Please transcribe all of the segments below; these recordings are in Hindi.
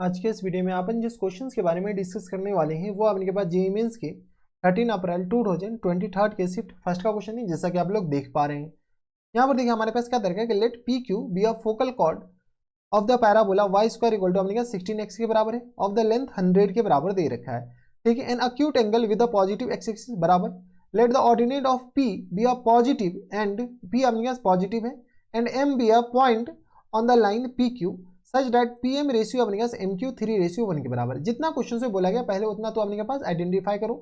आज के इस वीडियो में अपन जिस क्वेश्चंस के बारे में डिस्कस करने वाले हैं वो अपने के पास जेईई मेंस के 13 अप्रैल 2023 के शिफ्ट फर्स्ट का क्वेश्चन है, जैसा कि आप लोग देख पा रहे हैं। यहाँ पर देखिए हमारे पास क्या दरकार है कि let P Q be a focal chord of the parabola y square equal to अपने का 16x के बराबर है, ऑफ द लेंथ 100 के बराबर दे रखा है। ठीक है, an acute angle with the positive X axis बराबर let the ordinate of P be a positive and P अपने पास पॉजिटिव है and M be a point on the line P Q such that P M ratio अपने पास एम क्यू 3:1 के बराबर। जितना क्वेश्चन से बोला गया पहले उतना तो अपने पास आइडेंटिफाई करो।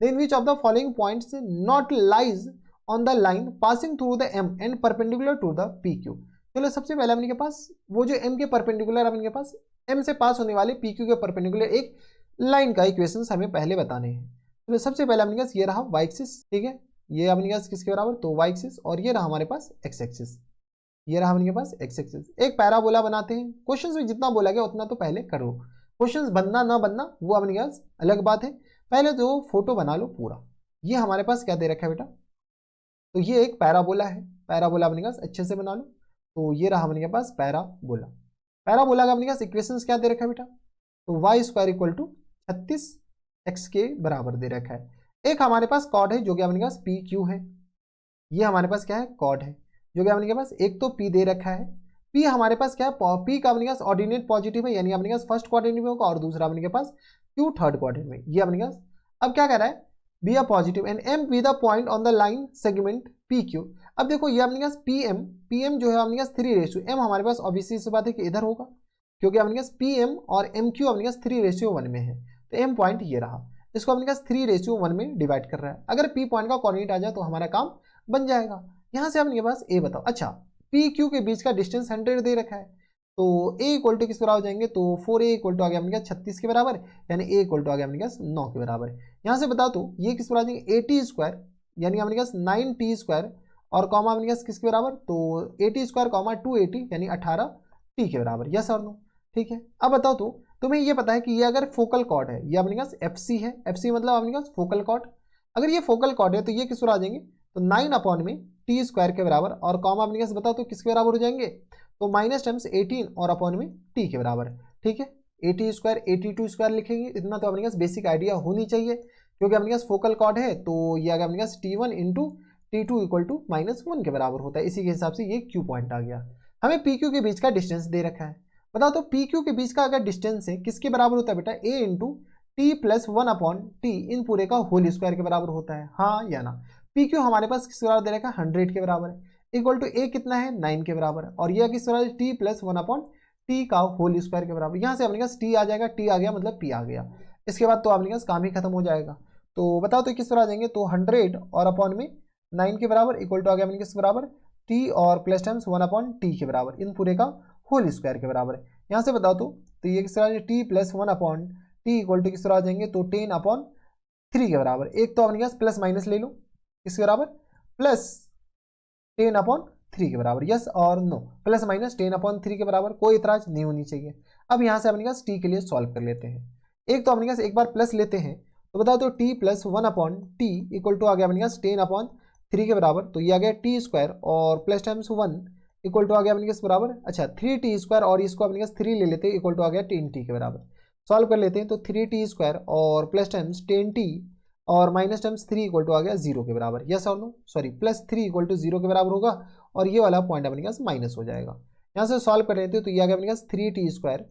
Then which of the following points not lies on the line passing through the M and perpendicular to the P Q. चलो सबसे पहले अपने के पास वो जो एम के परपेंडिकुलर अपने के पास एम से पास होने वाले पी क्यू के परपेंडिकुलर एक लाइन का इक्वेशन हमें पहले बताने हैं। तो सबसे पहले अपने पास ये रहा वाई एक्सिस। ठीक है, ये अपने पास किसके बराबर, तो वाई एक्सिस, और ये रहा हमारे पास एक्स एक्सिस। ये रहा अपने पास एक्स एक्सिस। एक पैराबोला बनाते हैं। क्वेश्चंस में जितना बोला गया उतना तो पहले करो, क्वेश्चंस बनना ना बनना वो अपने पास अलग बात है। पहले तो फोटो बना लो पूरा। ये हमारे पास क्या दे रखा है बेटा, तो ये एक पैराबोला है। पैराबोला अपने पास अच्छे से बना लो। तो ये रहा अपने पास पैराबोला। पैराबोला का अपने पास इक्वेशन क्या दे रखा है बेटा, तो Y square equal to 36x के बराबर दे रखा है। एक हमारे पास कॉर्ड है जो कि अपने पास पी क्यू है। ये हमारे पास क्या है, कॉर्ड है जो कि अपने पास एक तो P दे रखा है। P हमारे पास क्या है, P का अपने पास ऑर्डिनेट पॉजिटिव है, यानी अपने पास फर्स्ट क्वाड्रेंट में होगा, और दूसरा अपने पास Q थर्ड क्वाड्रेंट में। ये अपने पास अब क्या कर रहा है, B a positive and M be the point on the line segment PQ। अब देखो ये अपने पास PM जो है अपने पास 3:M हमारे पास ऑब्वियसली इस बात है कि इधर होगा, क्योंकि अपने पास PM और MQ अपने पास 3:1 में है। तो M पॉइंट ये रहा, इसको अपने पास 3:1 में डिवाइड कर रहा है। अगर P पॉइंट का कोऑर्डिनेट आ जाए तो हमारा काम बन जाएगा। यहाँ से अपने पास ए बताओ। अच्छा, पी क्यू के बीच का डिस्टेंस 100 दे रखा है, तो ए इक्वल टू किस बराबर हो जाएंगे, तो 4a इक्वल टू आ गया अपने पास 36 के बराबर, यानी ए इक्वल टू आ गया अपने पास 9 के बराबर। यहाँ से बताओ तो ये किस बराबर आ जाएंगे, 80 स्क्वायर यानी अपने पास 9t स्क्वायर और कॉमा अपने पास किसके बराबर, तो 80 स्क्वायर कॉमा 280 यानी 18t के बराबर। यस और नो। ठीक है, अब बताओ तो तुम्हें ये पता है कि ये अगर फोकल कॉर्ड है, ये अपने पास FC है। FC मतलब अपने पास फोकल कॉर्ड। अगर ये फोकल कॉर्ड है तो ये किस बराबर आ जाएंगे, तो 9 टी स्क्वायर के बराबर, और कॉमा अपने पास बताओ तो किसके बराबर हो जाएंगे, तो माइनस टाइम्स 18 और अपॉन में टी के बराबर। ठीक है, 80 स्क्वायर 82 स्क्वायर लिखेंगे, इतना तो अपने पास बेसिक आइडिया होनी चाहिए, क्योंकि अपने पास फोकल कॉर्ड है। तो ये आ गया अपने पास T1 into T2 equal to -1 के बराबर होता है। इसी के हिसाब से ये क्यू पॉइंट आ गया। हमें पी क्यू के बीच का डिस्टेंस दे रखा है। बताओ तो पी क्यू के बीच का अगर डिस्टेंस है किसके बराबर होता है बेटा, a into T plus 1 upon T इन पूरे का होल स्क्वायर के बराबर होता है, हाँ या ना। पी क्यू हमारे पास किस बराबर दे रखा है, 100 के बराबर है, इक्वल टू ए कितना है 9 के बराबर, और यह किस बराबर टी प्लस 1 अपॉन टी का होल स्क्वायर के बराबर। यहाँ से अपने पास टी आ जाएगा, टी आ गया मतलब पी आ गया। इसके बाद तो अपने पास काम ही खत्म हो जाएगा। तो बताओ तो किस बराबर आ जाएंगे, तो 100 और अपॉन में 9 के बराबर इक्वल टू आ गया अपने किस बराबर, टी और प्लस टाइम्स 1 अपॉन टी के बराबर इन पूरे का होल स्क्वायर के बराबर है। यहाँ से बताओ तो ये किस तरह T plus 1 upon T equal to किस तरह आ जाएंगे, तो 10 अपॉन 3 के बराबर। एक तो अपने पास प्लस माइनस ले लो, किसके बराबर, प्लस 10 अपॉन 3 के बराबर। यस और नो, प्लस माइनस 10 अपॉन 3 के बराबर, कोई इतराज नहीं होनी चाहिए। अब यहाँ से अपने पास टी के लिए सॉल्व कर लेते हैं। एक तो अपने पास एक बार प्लस लेते हैं, तो बताओ तो T plus 1 upon T equal to आ गया अपने पास 10 अपॉन 3 के बराबर, तो ये आ गया टी स्क्वायर और प्लस टाइम्स 1 इक्वल टू आ गया अपने के बराबर, अच्छा 3t स्क्वायर और इसको अपने 3 ले लेते हैं इक्वल टू आ गया 10t के बराबर। सॉल्व कर लेते हैं, तो 3t स्क्वायर और प्लस टाइम्स 10t और माइनस टाइम्स 3 इक्वल टू आ गया 0 के बराबर। यस और no, sorry plus 3 equal to 0 के बराबर होगा, और ये वाला पॉइंट अपने पास माइनस हो जाएगा। यहाँ से सॉल्व कर लेते हैं, तो ये आ गया अपने पास 3t स्क्वायर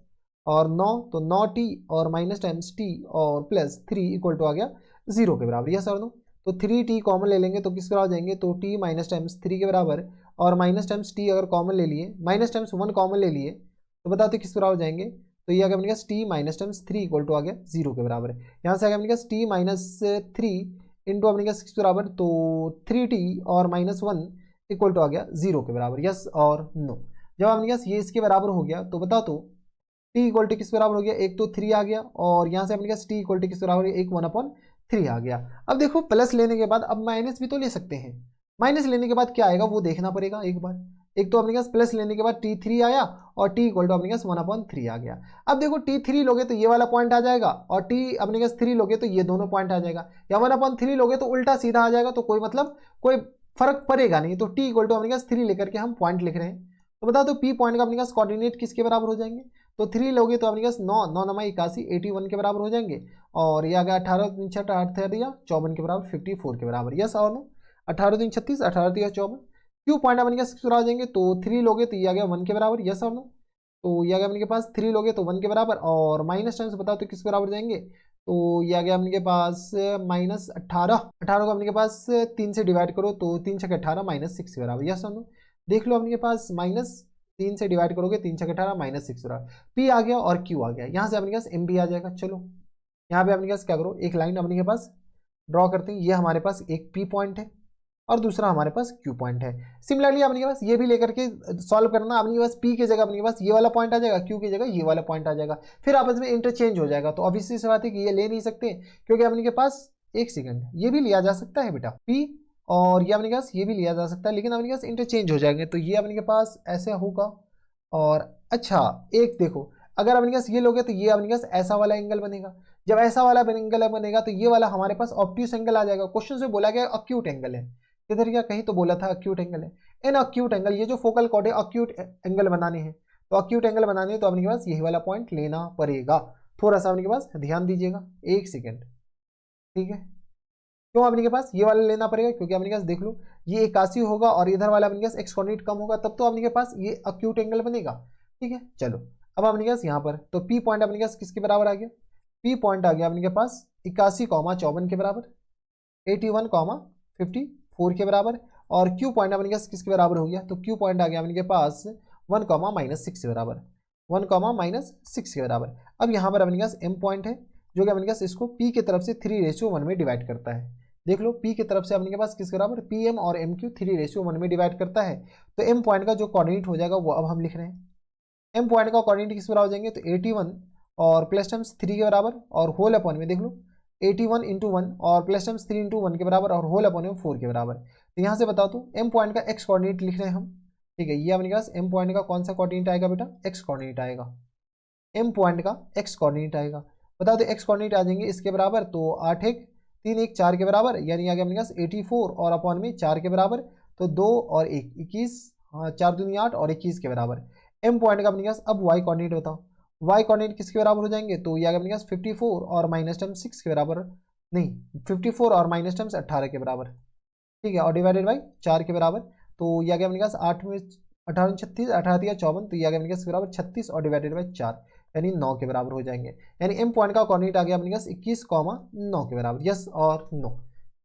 और 9 तो 9t और माइनस टाइम्स t और प्लस 3 इक्वल टू आ गया 0 के बराबर। यस और नो, तो 3t कॉमन ले लेंगे तो किस बराबर आ जाएंगे, तो t माइनस टाइम्स 3 के बराबर, और माइनस टाइम्स टी अगर कॉमन ले लिए, माइनस टाइम्स 1 कॉमन ले लिए, तो बताते किस बराबर हो जाएंगे, तो ये आ गया अपने पास T minus times 3 equal to आ गया 0 के बराबर। यहाँ से आ गया अपने पास टी माइनस 3 इंटू अपने पास किस बराबर, तो 3t और -1 इक्वल टू आ गया 0 के बराबर। यस और नो, जब अपने पास ये इसके बराबर हो गया तो बताओ तो टी इक्वल टू किस बराबर हो गया, एक तो 3 आ गया, और यहाँ से अपने पास टी इक्वल टू किस बराबर हो गया, एक 1/3 आ गया। अब देखो प्लस लेने के बाद अब माइनस भी तो ले सकते हैं, माइनस लेने के बाद क्या आएगा वो देखना पड़ेगा एक बार। एक तो अपने पास प्लस लेने के बाद t3 आया और t इक्वल टू अपने पास 1/3 आ गया। अब देखो t3 लोगे तो ये वाला पॉइंट आ जाएगा, और t अपने पास 3 लोगे तो ये दोनों पॉइंट आ जाएगा, या 1/3 लोगे तो उल्टा सीधा आ जाएगा, तो कोई मतलब कोई फर्क पड़ेगा नहीं। तो t इक्वल टू अपने पास 3 लेकर के हम पॉइंट लिख रहे हैं। तो बता दो p पॉइंट का अपने पास कोऑर्डिनेट किसके बराबर हो जाएंगे, तो 3 लोगे तो अपने पास 9 9 नमा 81 81 के बराबर हो जाएंगे। और ये आ गया 18 3 6 18 या 54 के बराबर 54 के बराबर। यस और नो 18 3 36 18 3 54 क्यू पॉइंट अपने पास किस बराबर हो जाएंगे तो 3 लोगे तो ये आ गया 1 के बराबर। यस और नो तो ये आ गया अपने पास 3 लोगे तो 1 के बराबर और माइनस टाइम से बताओ तो किस बराबर जाएंगे तो ये आ गया अपने पास माइनस 18 18 को अपने के पास 3 से डिवाइड करो तो 3 छक 18 माइनस 6 के बराबर। यस और नो देख लो अपने के पास माइनस 3 से डिवाइड करोगे 3 छक 18 माइनस 6 बराबर। पी आ गया और क्यू आ गया, यहाँ से अपने के पास एम भी आ जाएगा। चलो यहाँ पे अपने के पास क्या करो, एक लाइन अपने के पास ड्रॉ करते हैं। ये हमारे पास एक पी पॉइंट है और दूसरा हमारे पास क्यू पॉइंट है। सिमिलरली अपने के पास ये भी लेकर के सॉल्व करना, अपने के पास पी की जगह अपने के पास ये वाला पॉइंट आ जाएगा, क्यू की जगह ये वाला पॉइंट आ जाएगा, फिर आपस में इंटरचेंज हो जाएगा। तो ऑब्वियसली सी बात है कि ये ले नहीं सकते क्योंकि अपने के पास एक सेकंड ये भी लिया जा सकता है बेटा पी और ये अपने के पास ये भी लिया जा सकता है, लेकिन अपने के पास इंटरचेंज हो जाएंगे। तो ये अपने के पास ऐसे होगा और अच्छा एक देखो, अगर अपने पास ये लोगे तो ये अपने पास ऐसा वाला एंगल बनेगा। जब ऐसा वाला एंगल बनेगा तो ये वाला हमारे पास ऑब्ट्यूस एंगल आ जाएगा। क्वेश्चन से बोला गया अक्यूट एंगल है, किधर क्या कहीं तो बोला था अक्यूट एंगल है। इन अक्यूट एंगल ये जो फोकल कॉर्ड है अक्यूट एंगल बनाने हैं, तो अक्यूट एंगल बनाने हैं तो अपने पास यही वाला पॉइंट लेना पड़ेगा। थोड़ा सा अपने पास ध्यान दीजिएगा, एक सेकेंड, ठीक है। क्यों अपने के पास ये वाला लेना पड़ेगा क्योंकि अपने पास देख लो ये 81 होगा और इधर वाला अपने पास एक्स कोऑर्डिनेट कम होगा, तब तो अपने के पास ये अक्यूट एंगल बनेगा। ठीक है चलो अब अपने पास यहाँ पर तो पी पॉइंट अपने पास किसके बराबर आ गया, पी पॉइंट आ गया अपने के पास 81,54 के बराबर, 81,54 के बराबर। और क्यू पॉइंट अपने पास किसके बराबर हो गया तो क्यू पॉइंट आ गया अपने के पास 1,-6 के बराबर, 1,-6 के बराबर। अब यहाँ पर अपने पास एम पॉइंट है जो कि अपने पास इसको पी की तरफ से 3:1 में डिवाइड करता है। देख लो पी की तरफ से अपने के पास किसके बराबर पी एम और एम क्यू 3:1 में डिवाइड करता है। तो एम पॉइंट का जो कोऑर्डिनेट हो जाएगा वो अब हम लिख रहे हैं। एम पॉइंट का कोऑर्डिनेट किस बराबर हो जाएंगे तो 81 और प्लस टर्म्स 3 के बराबर और होल अपॉन में देख लो 81 इंटू 1 और प्लस टर्म्स 3 इंटू 1 के बराबर और होल अपॉन में 4 के बराबर। तो यहाँ से बताओ तो एम पॉइंट का एक्स कोऑर्डिनेट लिख रहे हैं हम। ठीक है ये अपने पास एम पॉइंट का कौन सा कोऑर्डिनेट आएगा बेटा, एक्स कोऑर्डिनेट आएगा। एम पॉइंट का एक्स कोऑर्डिनेट आएगा, बताओ तो एक्स कोऑर्डिनेट आ जाएंगे इसके बराबर तो 8 1 3 1 4 के बराबर, यानी आ गया अपने पास 84 और अपॉन में 4 के बराबर, तो 2 और 1 21, हाँ 4 दूनी 8 और 21 के बराबर। एम पॉइंट का अपने पास अब वाई कोऑर्डिनेट बताओ, वाई कोऑर्डिनेट किसके बराबर हो जाएंगे तो ये आ गया अपने पास 54 और माइनस टर्म 6 के बराबर, नहीं 54 और माइनस टर्म्स 18 के बराबर। ठीक है और डिवाइडेड बाई 4 के बराबर, तो ये आ गया अपने पास 8 में 18 36 18 या 54, तो ये आ गया अपने पास बराबर 36 और डिवाइडेड बाई 4 यानी 9 के बराबर हो जाएंगे। यानी एम पॉइंट का कोऑर्डिनेट आ गया अपने पास 21,9 के बराबर। यस और नो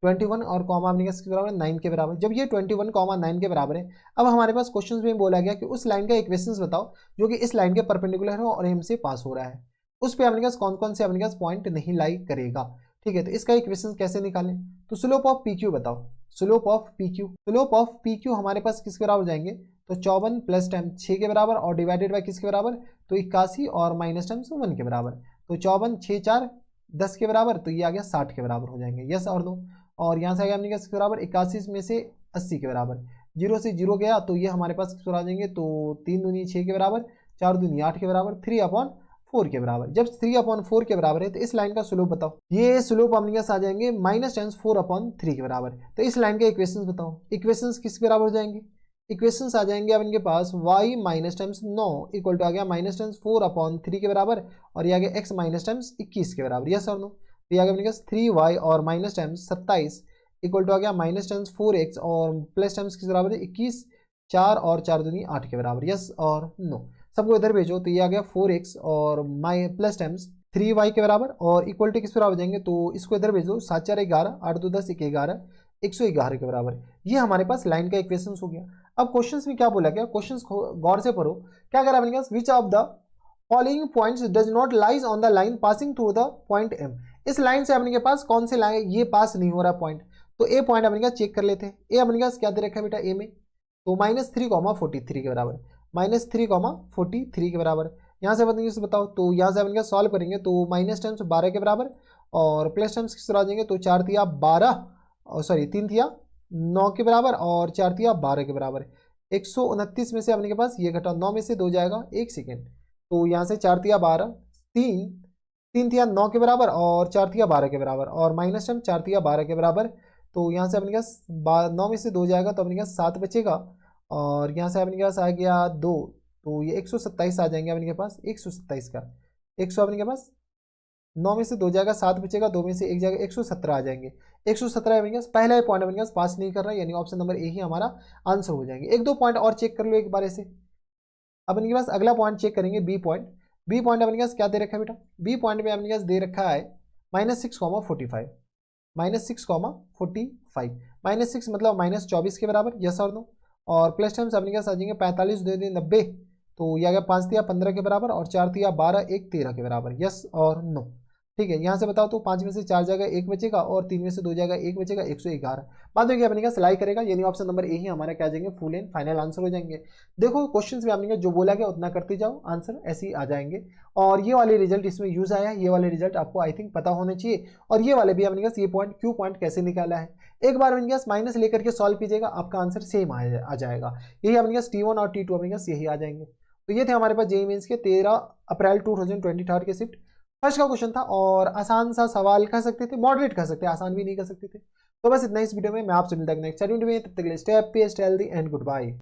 21 और कॉमा अपने पास किसके बराबर 9 के बराबर। जब ये 21,9 के बराबर है, अब हमारे पास क्वेश्चन में बोला गया कि उस लाइन का इक्वेशंस बताओ जो कि इस लाइन के परपेंडिकुलर हो और एम से पास हो रहा है, उस पर अपने पास कौन कौन से अपने पास पॉइंट नहीं लाई करेगा। ठीक है तो इसका इक्वेशन कैसे निकालें, तो स्लोप ऑफ पी क्यू बताओ, slope of P Q, slope of P Q हमारे पास किसके बराबर जाएंगे तो 54 प्लस टाइम 6 के बराबर और डिवाइडेड बाय किसके बराबर तो 81 और माइनस टाइम 1 के बराबर। तो 54 6 4 10 के बराबर, तो ये आ गया 60 के बराबर हो जाएंगे। यस और नो और यहाँ से आ गया अपने किसके बराबर 81 में से 80 के बराबर, 0 से 0 गया तो ये हमारे पास किस आ जाएंगे तो 3 दूनी 6 के बराबर, 4 दूनी 8 के बराबर, 3/4 के बराबर। जब 3/4 के बराबर है तो इस लाइन का स्लोप बताओ, ये स्लोप अपने पास आ जाएंगे -4/3 के बराबर। तो इस लाइन के इक्वेशंस बताओ, इक्वेशंस किस बराबर हो जाएंगे, इक्वेशंस आ जाएंगे अब इनके पास y minus times 9 equal to आ गया -4/3 के बराबर और ये आ गया x माइनस टाइम्स 21 के बराबर। यस और नो तो ये आ गया अपने पास 3y और माइनस टाइम्स 27 इक्वल टू आ गया माइनस टाइम्स 4x और प्लस टाइम्स किस बराबर है 21, 4 और 4 दूनी 8 के बराबर। यस और नो सबको इधर भेजो तो ये आ गया 4x और माई प्लस टाइम्स 3y के बराबर और इक्वल टू किस बराबर हो जाएंगे तो इसको इधर भेजो 7 4 11 8 2 10 1 11 111 के बराबर। ये हमारे पास लाइन का इक्वेशन हो गया। अब क्वेश्चंस में क्या बोला गया, क्वेश्चंस गौर से पढ़ो, क्या करा अपने पास which of the following points does not lies on the line passing through the point M. इस लाइन से अपने के पास कौन से लाइन ये पास नहीं हो रहा पॉइंट, तो ए पॉइंट अपने का चेक कर लेते हैं। ए अपने पास क्या दे रखा है बेटा ए में तो -3,43 के बराबर, -3,43 के बराबर। यहाँ से बताओ तो यहाँ से अपने सॉल्व करेंगे तो माइनस टर्म्स 12 के बराबर और प्लस टर्म्स किस तरह आ जाएंगे तो 4 तिया 12 और सॉरी 3 तिया 9 के बराबर और 4 तिया 12 के बराबर। 129 में से अपने के पास ये घटा 9 में से 2 जाएगा, एक सेकेंड, तो यहाँ से 4 तिया 12 3 तिया 9 के बराबर और 4 तिया 12 के बराबर और माइनस टर्म 4 तिया 12 के बराबर। तो यहाँ से अपने पास 9 में से 2 जाएगा तो अपने पास 7 बचेगा और यहाँ से अपने पास आ गया 2, तो ये 127 आ जाएंगे अपने के पास, 127 का 100 अपने के पास 9 में से 2 जाएगा, 7 बचेगा, 2 में से 1 जाएगा, 117 आ जाएंगे। 117 अपने पास पहला पॉइंट अपने पास पास नहीं कर रहा है, यानी ऑप्शन नंबर ए ही हमारा आंसर हो जाएंगे। एक दो पॉइंट और चेक कर लो एक बार ऐसे। अब इनके पास अगला पॉइंट चेक करेंगे, बी पॉइंट। बी पॉइंट अपने पास क्या दे रखा है बेटा, बी पॉइंट में अपने पास दे रखा है -6,45, -6,45, -6 मतलब -24 के बराबर, यस और नो। और प्लस टाइम्स अपने पास आ जाएंगे 45 2 दिन 90, तो यह आ गया 5 तिया 15 के बराबर, और 4 तिया 12, 1 13 के बराबर, यस और नो। ठीक है, यहाँ से बताओ तो 5 में से 4 जाएगा 1 बचेगा, और 3 में से 2 जाएगा 1 बचेगा, 111। बाद में क्या बनेगा, सिलाई करेगा, यानी ऑप्शन नंबर ए ही हमारा क्या आ जाएंगे, फुल एंड फाइनल आंसर हो जाएंगे। देखो क्वेश्चंस में आपने जो बोला गया उतना करते जाओ, आंसर ऐसे ही आ जाएंगे। और ये वाले रिजल्ट इसमें यूज आया है, ये वाले रिजल्ट आपको आई थिंक पता होने चाहिए। और ये वाले भी अपने पास ये पॉइंट क्यू पॉइंट कैसे निकाला है, एक बार अपने पास माइनस लेकर के सॉल्व कीजिएगा, आपका आंसर सेम आ जाएगा। यही अपने पास T1 और T2 अपने पास यही आ जाएंगे। तो ये थे हमारे पास जेईई मेंस के 13 अप्रैल 2023 के शिफ्ट फर्स्ट का क्वेश्चन था, और आसान सा सवाल कह सकते थे, मॉडरेट कह सकते, आसान भी नहीं कह सकते थे। तो बस इतना इस वीडियो में, मैं आपसे मिलता हूं नेक्स्ट वीडियो में, तब तक के लिए stay happy, stay healthy and good bye.